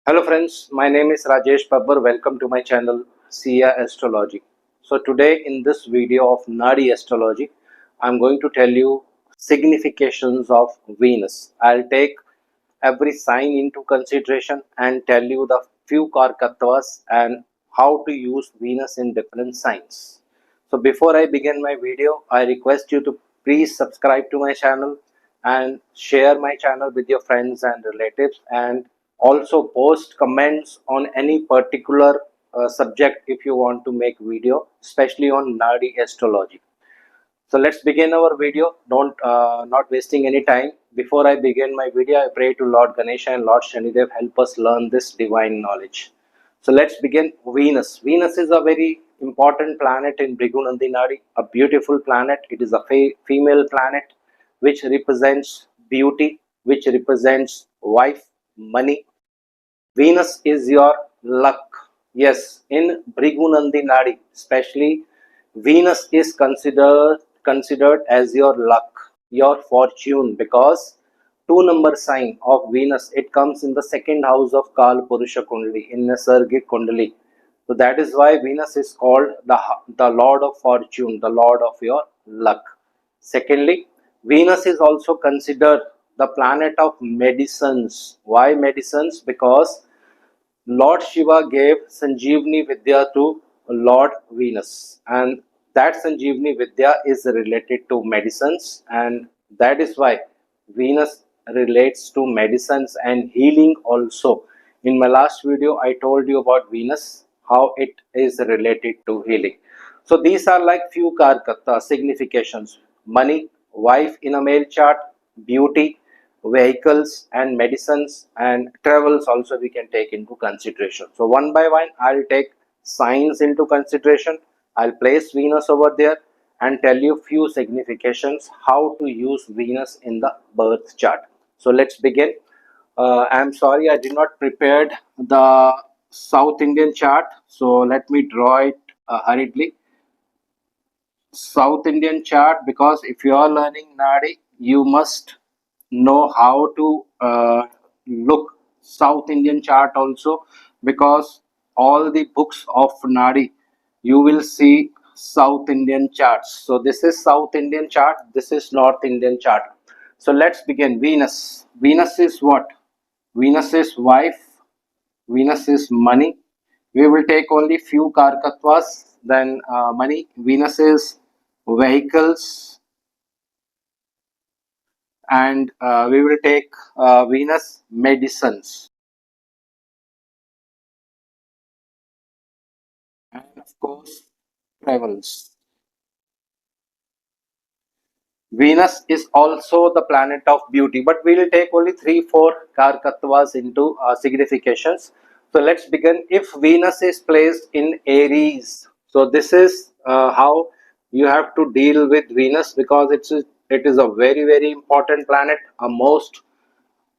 Hello friends, my name is Rajesh Babbar. Welcome to my channel Sia Astrology. So today in this video of Nadi Astrology, I'm going to tell you significations of Venus. I'll take every sign into consideration and tell you the few karkattvas and how to use Venus in different signs. So before I begin my video, I request you to please subscribe to my channel and share my channel with your friends and relatives, and also post comments on any particular subject if you want to make video, especially on Nadi astrology. So let's begin our video. Don't not wasting any time. Before I begin my video, I pray to Lord Ganesha and Lord Shanidev help us learn this divine knowledge. So let's begin. Venus. Venus is a very important planet in Bhrigu Nandi Nadi, a beautiful planet. It is a female planet which represents beauty, which represents wife, money. Venus is your luck. Yes, in Bhrigu Nandi Nadi, especially Venus is considered as your luck, your fortune, because two number sign of Venus, it comes in the second house of Kal Purusha Kundali, in Nasargic Kundali. So that is why Venus is called the Lord of Fortune, the Lord of your luck. Secondly, Venus is also considered the planet of medicines. Why medicines? Because Lord Shiva gave Sanjeevani Vidya to Lord Venus, and that Sanjeevani Vidya is related to medicines, and that is why Venus relates to medicines and healing also. In my last video, I told you about Venus, how it is related to healing. So these are like few karkata significations: money, wife in a male chart, beauty, vehicles and medicines, and travels also we can take into consideration. So one by one I'll take signs into consideration. I'll place Venus over there and tell you few significations how to use Venus in the birth chart. So let's begin. I'm sorry I did not prepared the South Indian chart, so let me draw it hurriedly. South Indian chart, because if you are learning Nadi, you must know how to look South Indian chart also, because all the books of Nadi you will see South Indian charts. So this is South Indian chart, this is North Indian chart. So let's begin. Venus. Venus is what? Venus is wife, Venus is money. We will take only few karkattvas, then money. Venus is vehicles, and we will take Venus medicines, and of course travels. Venus is also the planet of beauty, but we will take only 3-4 karkattvas into significations. So let's begin. If Venus is placed in Aries, so this is how you have to deal with Venus, because it is a very important planet, a most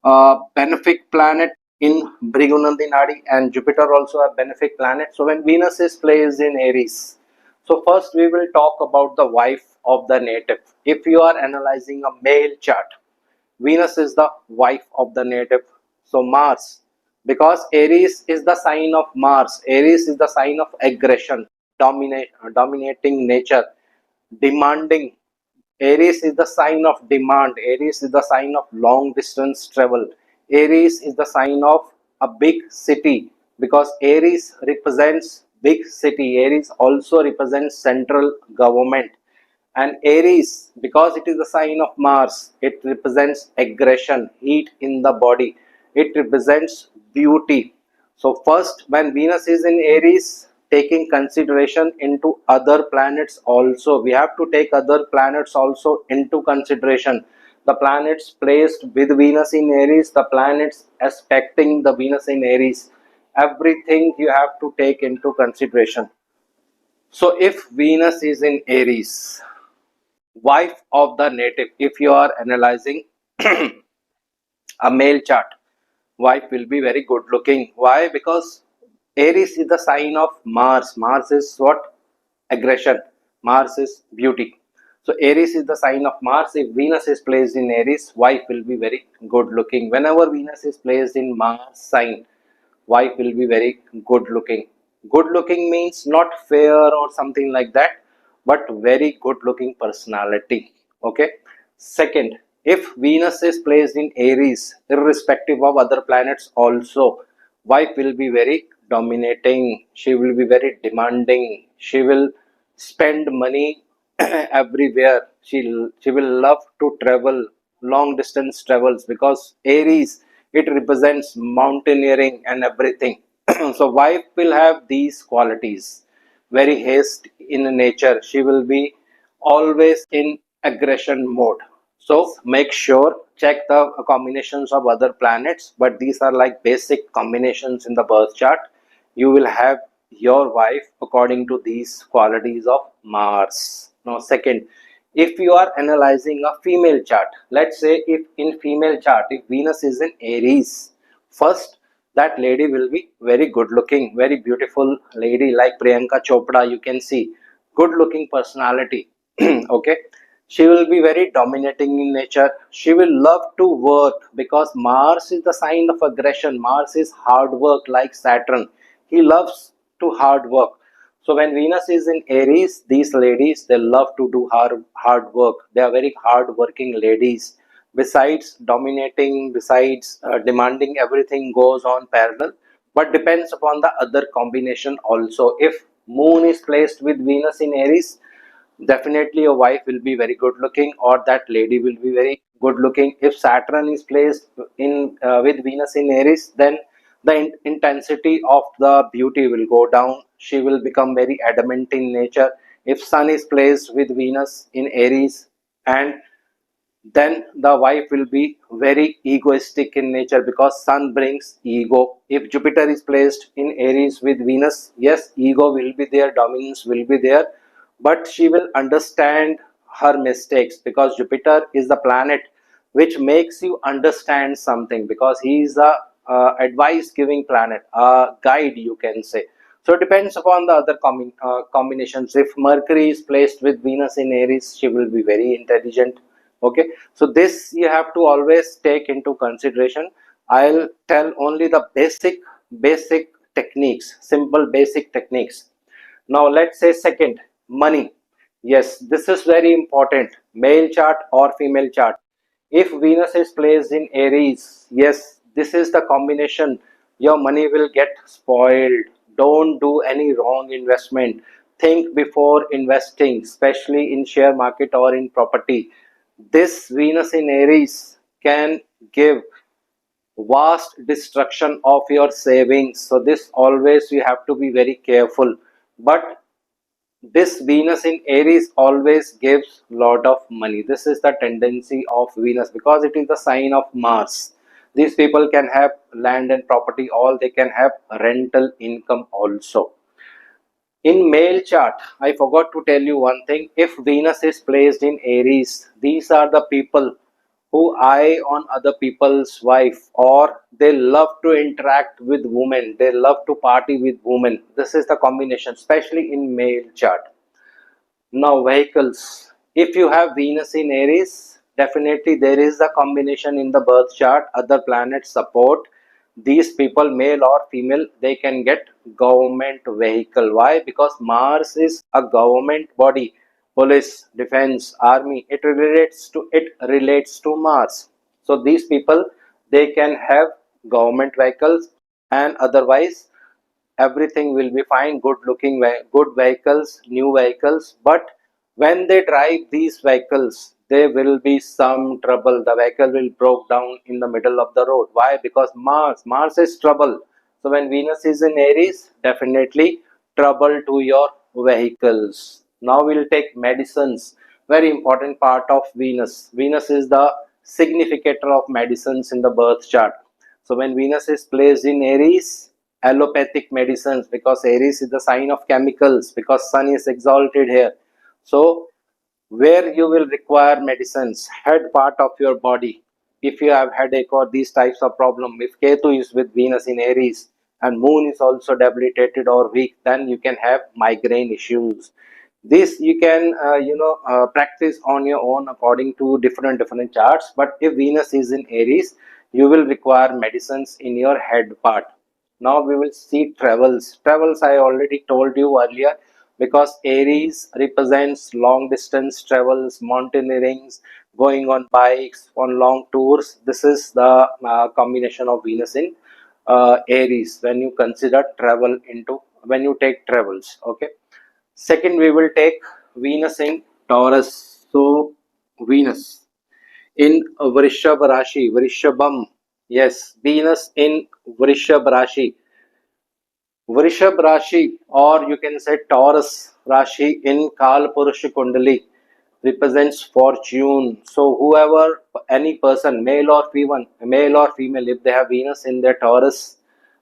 benefic planet in Bhrigunandi Nadi, and Jupiter also a benefic planet. So when Venus is placed in Aries, so first we will talk about the wife of the native. If you are analyzing a male chart, Venus is the wife of the native. So Mars, because Aries is the sign of Mars, Aries is the sign of aggression, dominating nature, demanding. Aries is the sign of demand. Aries is the sign of long distance travel. Aries is the sign of a big city, because Aries represents big city. Aries also represents central government. And Aries, because it is the sign of Mars, it represents aggression, heat in the body. It represents beauty. So first, when Venus is in Aries, taking consideration into other planets also, we have to take other planets also into consideration. The planets placed with Venus in Aries, the planets aspecting the Venus in Aries, everything you have to take into consideration. So if Venus is in Aries, wife of the native, if you are analyzing a male chart, wife will be very good looking. Why? Because Aries is the sign of Mars. Mars is what? Aggression. Mars is beauty. So Aries is the sign of Mars. If Venus is placed in Aries, wife will be very good looking. Whenever Venus is placed in Mars sign, wife will be very good looking. Good looking means not fair or something like that, but very good looking personality. Okay. Second, if Venus is placed in Aries, irrespective of other planets also, wife will be very dominating, she will be very demanding, she will spend money everywhere, she will love to travel long distance travels, because Aries, it represents mountaineering and everything. So wife will have these qualities, very haste in nature, she will be always in aggression mode. So make sure check the combinations of other planets, but these are like basic combinations in the birth chart. You will have your wife according to these qualities of Mars. Now second, if you are analyzing a female chart, let's say if in female chart, if Venus is in Aries, first, that lady will be very good looking, very beautiful lady, like Priyanka Chopra, you can see, good looking personality. Okay. She will be very dominating in nature, she will love to work, because Mars is the sign of aggression, Mars is hard work, like Saturn, he loves to hard work. So when Venus is in Aries, these ladies, they love to do hard work. They are very hard working ladies. Besides dominating, besides demanding, everything goes on parallel. But depends upon the other combination also. If Moon is placed with Venus in Aries, definitely your wife will be very good looking, or that lady will be very good looking. If Saturn is placed in with Venus in Aries, then the intensity of the beauty will go down, she will become very adamant in nature. If Sun is placed with Venus in Aries, and then the wife will be very egoistic in nature, because Sun brings ego. If Jupiter is placed in Aries with Venus, yes, ego will be there, dominance will be there, but she will understand her mistakes, because Jupiter is the planet which makes you understand something, because he is a advice giving planet, a guide, you can say. So it depends upon the other combinations. If Mercury is placed with Venus in Aries, she will be very intelligent. Okay, so this you have to always take into consideration. I'll tell only the basic techniques, simple basic techniques. Now let's say second, money. Yes, this is very important, male chart or female chart. If Venus is placed in Aries, yes, this is the combination, your money will get spoiled. Don't do any wrong investment, think before investing, especially in share market or in property. This Venus in Aries can give vast destruction of your savings, so this always you have to be very careful. But this Venus in Aries always gives lot of money. This is the tendency of Venus, because it is the sign of Mars. These people can have land and property, all they can have rental income also. In male chart, I forgot to tell you one thing. If Venus is placed in Aries, these are the people who eye on other people's wife, or they love to interact with women, they love to party with women. This is the combination, especially in male chart. Now vehicles. If you have Venus in Aries, definitely there is a combination in the birth chart. Other planets support. These people, male or female, they can get government vehicle. Why? Because Mars is a government body. Police, defense, army. It relates to Mars. So these people, they can have government vehicles, and otherwise everything will be fine, good looking, good vehicles, new vehicles. But when they drive these vehicles, there will be some trouble, the vehicle will break down in the middle of the road. Why? Because Mars is trouble. So when Venus is in Aries, definitely trouble to your vehicles. Now we'll take medicines, very important part of Venus. Venus is the significator of medicines in the birth chart. So when Venus is placed in Aries, allopathic medicines, because Aries is the sign of chemicals, because Sun is exalted here. So where you will require medicines, head part of your body. If you have headache or these types of problem, if Ketu is with Venus in Aries and Moon is also debilitated or weak, then you can have migraine issues. This you can practice on your own according to different charts. But if Venus is in Aries, you will require medicines in your head part. Now we will see travels. Travels I already told you earlier, because Aries represents long distance travels, mountaineering, going on bikes, on long tours. This is the combination of Venus in Aries when you consider travel into, when you take travels. Okay. Second, we will take Venus in Taurus. So Venus in Vrishab Rashi, Vrishabam. Yes, Venus in Vrishab Rashi. Vrishab Rashi, or you can say Taurus Rashi in Kal Purusha Kundali, represents fortune. So whoever, any person, male or female, if they have Venus in their Taurus,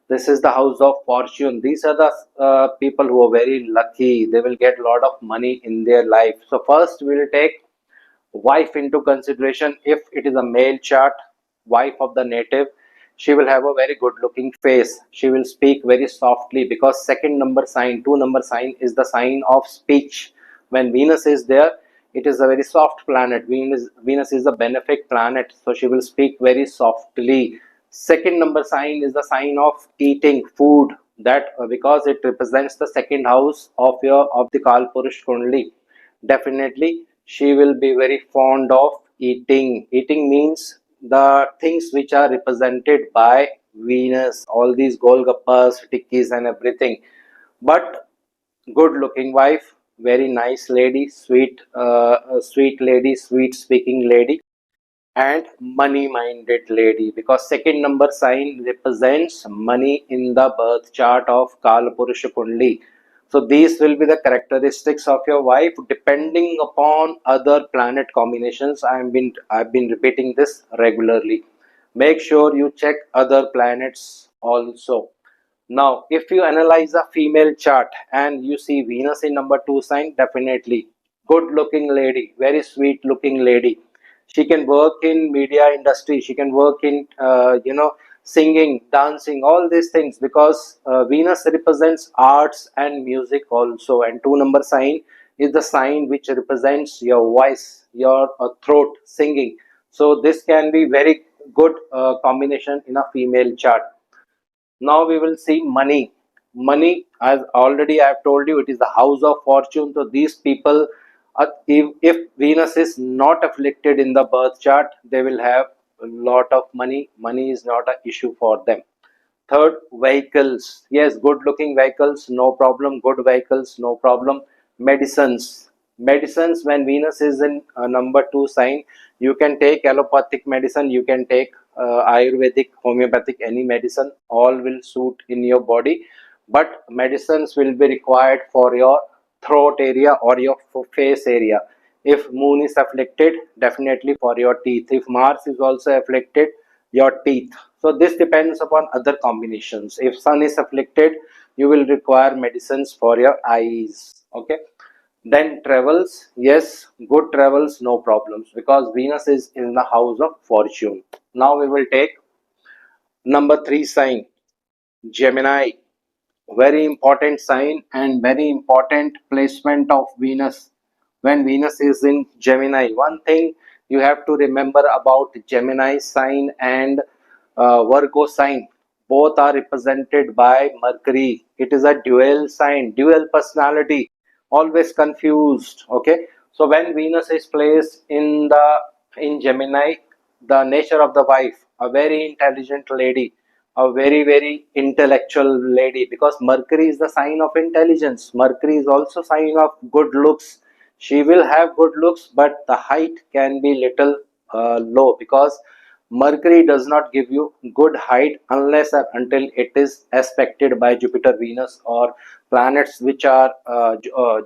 this is the house of fortune. These are the people who are very lucky. They will get a lot of money in their life. So first we will take wife into consideration. If it is a male chart, wife of the native, she will have a very good looking face. She will speak very softly, because second number sign, 2 number sign, is the sign of speech. When Venus is there, it is a very soft planet. Venus is a benefic planet, so she will speak very softly. Second number sign is the sign of eating food, that because it represents the second house of your of the Kalpurush Kundli. Definitely she will be very fond of eating. Eating means the things which are represented by Venus, all these golgappas, tikkis and everything. But good looking wife, very nice lady, sweet lady, sweet speaking lady, and money minded lady, because second number sign represents money in the birth chart of Kalpurusha Kundli. So these will be the characteristics of your wife depending upon other planet combinations. I've been repeating this regularly. Make sure you check other planets also. Now, if you analyze a female chart and you see Venus in number 2 sign, definitely good looking lady, very sweet looking lady. She can work in media industry. She can work in, singing, dancing, all these things, because Venus represents arts and music also. And 2 number sign is the sign which represents your voice, your throat, singing. So this can be very good combination in a female chart. Now we will see money. Money, as already I have told you, it is the house of fortune. So these people, if Venus is not afflicted in the birth chart, they will have a lot of money. Money is not an issue for them. Third, vehicles. Yes, good looking vehicles, no problem. Good vehicles, no problem. Medicines. Medicines, when Venus is in number 2 sign, you can take allopathic medicine, you can take Ayurvedic, homeopathic, any medicine, all will suit in your body. But medicines will be required for your throat area or your face area. If moon is afflicted, definitely for your teeth. If Mars is also afflicted, your teeth. So this depends upon other combinations. If sun is afflicted, you will require medicines for your eyes. Okay. Then travels, yes, good travels, no problems, because Venus is in the house of fortune. Now we will take number 3 sign, Gemini. Very important sign and very important placement of Venus. When Venus is in Gemini, one thing you have to remember about Gemini sign and Virgo sign, both are represented by Mercury. It is a dual sign, dual personality, always confused. Okay, so when Venus is placed in Gemini, the nature of the wife, a very intelligent lady, a very intellectual lady, because Mercury is the sign of intelligence. Mercury is also sign of good looks. She will have good looks, but the height can be little low, because Mercury does not give you good height unless and until it is aspected by Jupiter, Venus, or planets which are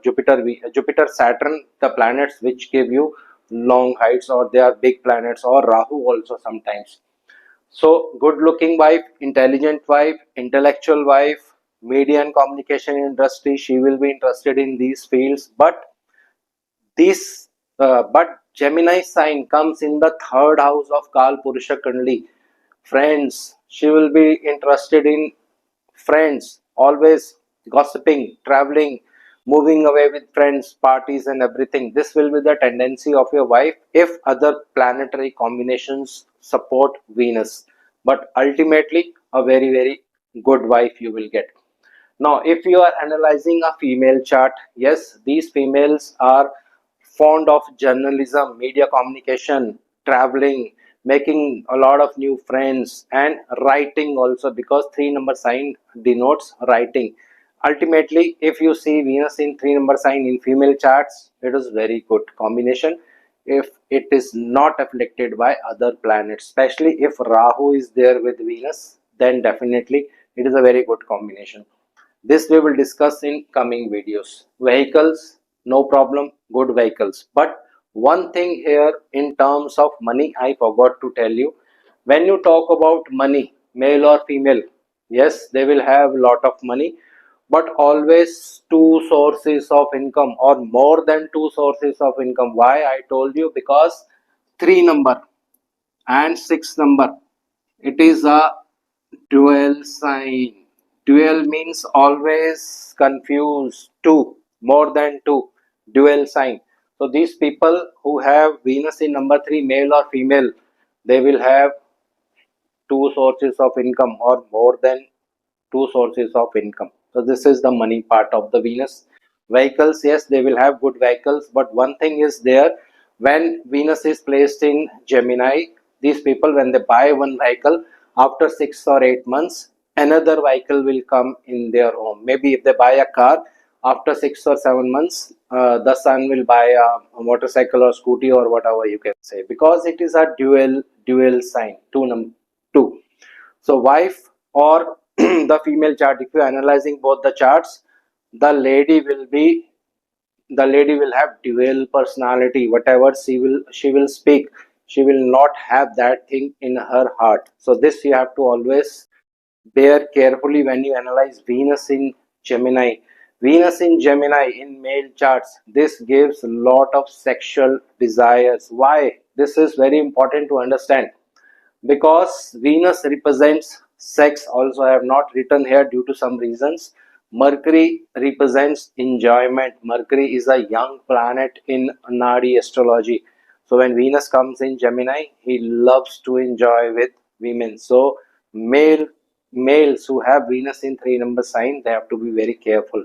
Jupiter, Saturn, the planets which give you long heights, or they are big planets, or Rahu also sometimes. So, good looking wife, intelligent wife, intellectual wife, media and communication industry, she will be interested in these fields. But Gemini sign comes in the third house of Kal Purusha Kundli. Friends, she will be interested in friends, always gossiping, traveling, moving away with friends, parties, and everything. This will be the tendency of your wife if other planetary combinations support Venus. But ultimately, a very good wife you will get. Now, if you are analyzing a female chart, yes, these females are fond of journalism, media communication, traveling, making a lot of new friends, and writing also, because three number sign denotes writing. Ultimately, if you see Venus in three number sign in female charts, it is very good combination. If it is not afflicted by other planets, especially if Rahu is there with Venus, then definitely it is a very good combination. This we will discuss in coming videos. Vehicles, no problem, good vehicles. But one thing here in terms of money, I forgot to tell you. When you talk about money, male or female, yes, they will have lot of money, but always two sources of income or more than two sources of income. Why I told you? Because three number and six number, it is a dual sign. Dual means always confuse two, more than two. Dual sign. So these people who have Venus in number three, male or female, they will have two sources of income or more than two sources of income. So this is the money part of the Venus. Vehicles, yes, they will have good vehicles, but one thing is there, when Venus is placed in Gemini, these people, when they buy one vehicle, after 6 or 8 months, another vehicle will come in their home. Maybe if they buy a car, after 6 or 7 months, the son will buy a motorcycle or scooty or whatever you can say, because it is a dual sign, two. So wife or the female chart, if you are analyzing both the charts, the lady will be, the lady will have dual personality. Whatever she will speak, she will not have that thing in her heart. So this you have to always bear carefully when you analyze Venus in Gemini. Venus in Gemini in male charts, this gives a lot of sexual desires. Why? This is very important to understand, because Venus represents sex. Also, I have not written here due to some reasons. Mercury represents enjoyment. Mercury is a young planet in Nadi astrology. So when Venus comes in Gemini, he loves to enjoy with women. So males who have Venus in three number sign, they have to be very careful.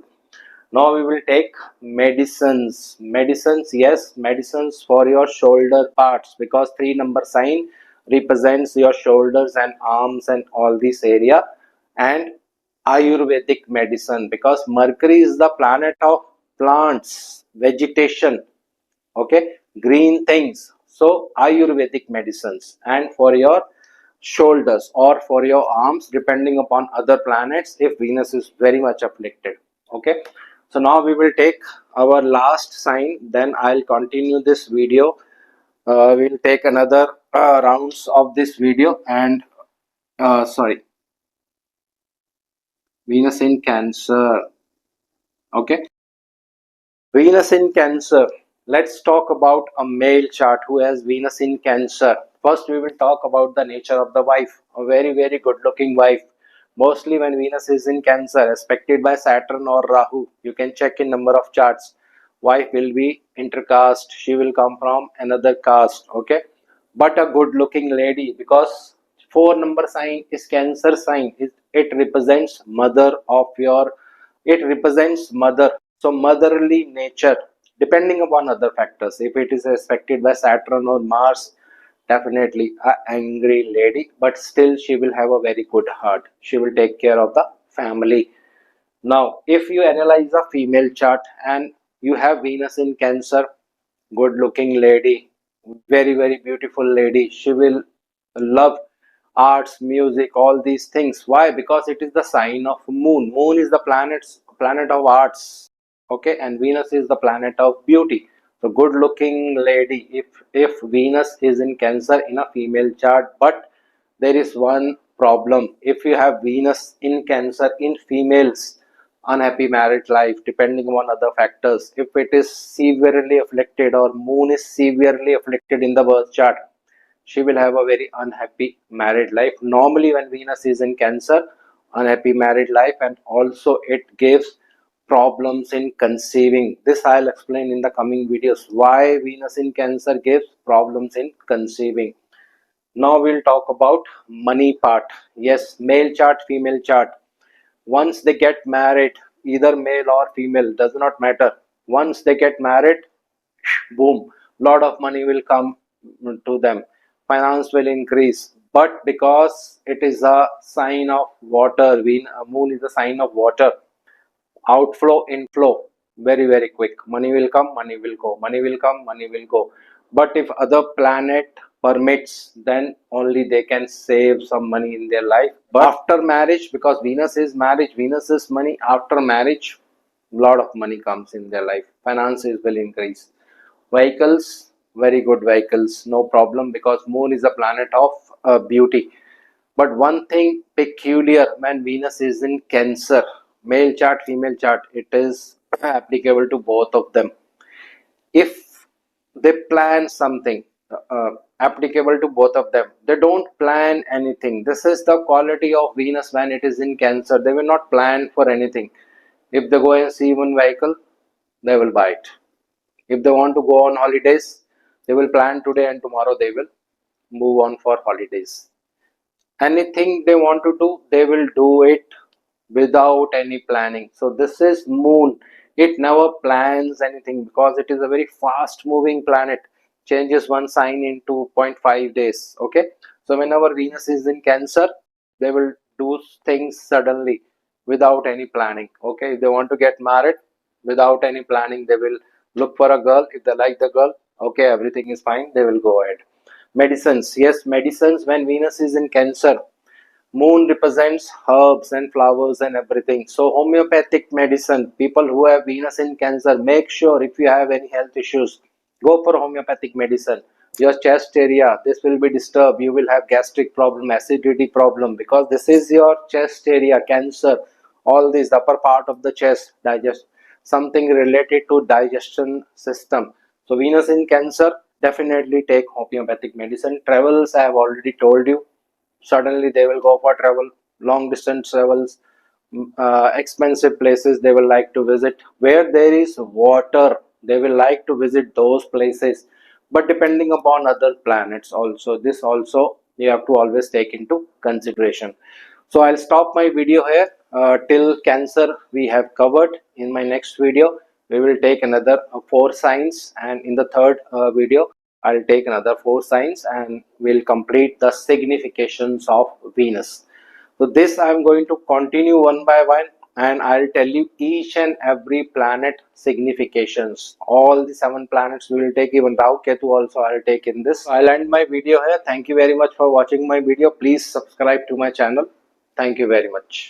Now we will take medicines. Medicines, yes, medicines for your shoulder parts, because three number sign represents your shoulders and arms and all this area. And Ayurvedic medicine, because Mercury is the planet of plants, vegetation, okay, green things. So Ayurvedic medicines, and for your shoulders or for your arms, depending upon other planets, if Venus is very much afflicted. Okay, so now we will take our last sign, then I'll continue this video. We'll take another rounds of this video. And sorry, Venus in Cancer. Okay, Venus in Cancer. Let's talk about a male chart who has Venus in Cancer. First, we will talk about the nature of the wife. A very, very good looking wife. Mostly when Venus is in Cancer, aspected by Saturn or Rahu, you can check in number of charts. Wife will be intercaste. She will come from another caste. Okay, but a good looking lady, because four number sign is Cancer sign. It represents mother of your, it represents mother. So motherly nature, depending upon other factors. If it is affected by Saturn or Mars, definitely a angry lady, but still she will have a very good heart. She will take care of the family. Now, if you analyze a female chart and you have Venus in Cancer, good looking lady, very, very beautiful lady. She will love arts, music, all these things. Why? Because it is the sign of moon. Moon is the planet of arts. Okay, and Venus is the planet of beauty. So good looking lady, if Venus is in Cancer in a female chart, but there is one problem. If you have Venus in Cancer in females, unhappy married life, depending on other factors. If it is severely afflicted or moon is severely afflicted in the birth chart, she will have a very unhappy married life. Normally when Venus is in Cancer, unhappy married life, and also it gives problems in conceiving. This I'll explain in the coming videos, why Venus in Cancer gives problems in conceiving. Now we'll talk about money part. Yes, male chart, female chart. Once they get married, either male or female, does not matter. Once they get married, boom, lot of money will come to them. Finance will increase. But because it is a sign of water, moon is a sign of water, outflow inflow, very quick. Money will come, money will go, money will come, money will go. But if other planet permits, then only they can save some money in their life. But after marriage, because Venus is marriage, Venus is money, after marriage lot of money comes in their life, finances will increase. Vehicles, very good vehicles, no problem, because moon is a planet of beauty. But one thing peculiar when Venus is in Cancer, male chart, female chart, it is applicable to both of them. If they plan something, applicable to both of them, they don't plan anything. This is the quality of Venus when it is in Cancer. They will not plan for anything. If they go and see one vehicle, they will buy it. If they want to go on holidays, they will plan today and tomorrow they will move on for holidays. Anything they want to do, they will do it without any planning. So this is moon, it never plans anything, because it is a very fast moving planet, changes one sign in 2.5 days. Okay, so whenever Venus is in Cancer, they will do things suddenly without any planning. Okay, if they want to get married, without any planning, they will look for a girl. If they like the girl, okay, everything is fine, they will go ahead. Medicines, yes, medicines when Venus is in Cancer, moon represents herbs and flowers and everything. So homeopathic medicine, people who have Venus in Cancer, make sure if you have any health issues, go for homeopathic medicine. Your chest area, this will be disturbed, you will have gastric problem, acidity problem, because this is your chest area, Cancer. All this upper part of the chest, digest, something related to digestion system. So Venus in Cancer, definitely take homeopathic medicine. Travels, I have already told you, suddenly they will go for travel, long distance travels, expensive places they will like to visit. Where there is water, they will like to visit those places. But depending upon other planets also, this also you have to always take into consideration. So I'll stop my video here. Till Cancer we have covered. In my next video we will take another 4 signs, and in the third video I'll take another 4 signs, and we'll complete the significations of Venus. So this I'm going to continue one by one, and I'll tell you each and every planet significations. All the 7 planets we will take, even Rahu Ketu also I'll take in this. I'll end my video here. Thank you very much for watching my video. Please subscribe to my channel. Thank you very much.